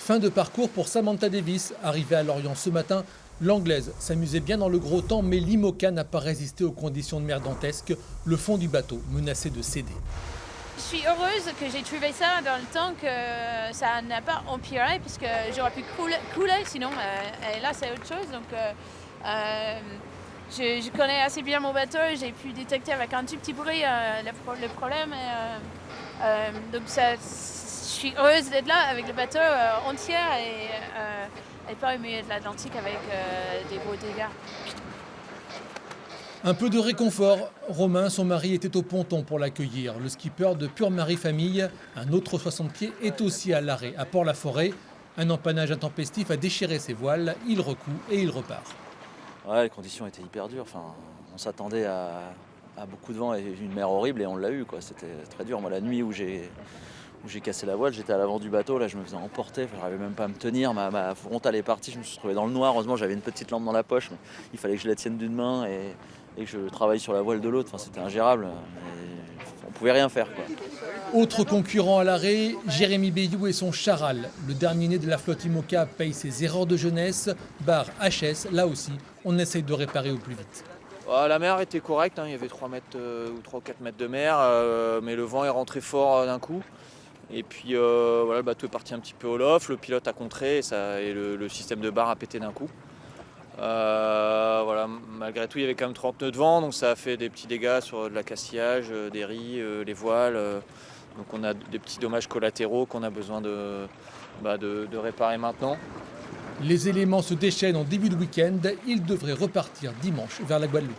Fin de parcours pour Samantha Davis. Arrivée à Lorient ce matin, l'Anglaise s'amusait bien dans le gros temps, mais l'IMOCA n'a pas résisté aux conditions de mer dantesques. Le fond du bateau menaçait de céder. Je suis heureuse que j'ai trouvé ça dans le temps que ça n'a pas empiré, puisque j'aurais pu couler sinon. Et là, c'est autre chose. Donc, je connais assez bien mon bateau. J'ai pu détecter avec un tout petit bruit le problème. Donc, je suis heureuse d'être là avec le bateau entier et pas au milieu de l'Atlantique avec des gros dégâts. Un peu de réconfort. Romain, son mari, était au ponton pour l'accueillir. Le skipper de Pure Marie Famille, un autre 60 pieds, est aussi à l'arrêt à Port-la-Forêt. Un empannage intempestif a déchiré ses voiles. Il recoue et il repart. Ouais, les conditions étaient hyper dures. Enfin, on s'attendait à beaucoup de vent et une mer horrible et on l'a eu, quoi. C'était très dur. Moi, la nuit où j'ai cassé la voile, j'étais à l'avant du bateau, là je me faisais emporter, enfin, j'arrivais même pas à me tenir, ma frontale est partie, je me suis retrouvé dans le noir, heureusement j'avais une petite lampe dans la poche, mais il fallait que je la tienne d'une main et que je travaille sur la voile de l'autre, enfin, c'était ingérable, on pouvait rien faire, quoi. Autre concurrent à l'arrêt, Jérémy Bayou et son Charal. Le dernier né de la flotte IMOCA paye ses erreurs de jeunesse. Barre HS, là aussi, on essaye de réparer au plus vite. La mer était correcte, il y avait 3 mètres ou 3 ou 4 mètres de mer, mais le vent est rentré fort d'un coup. Et puis le bateau est parti un petit peu au loft, le pilote a contré et le système de barre a pété d'un coup. Malgré tout, il y avait quand même 30 nœuds de vent, donc ça a fait des petits dégâts sur de l'accastillage, des ris, les voiles. Donc on a des petits dommages collatéraux qu'on a besoin de réparer maintenant. Les éléments se déchaînent en début de week-end. Ils devraient repartir dimanche vers la Guadeloupe.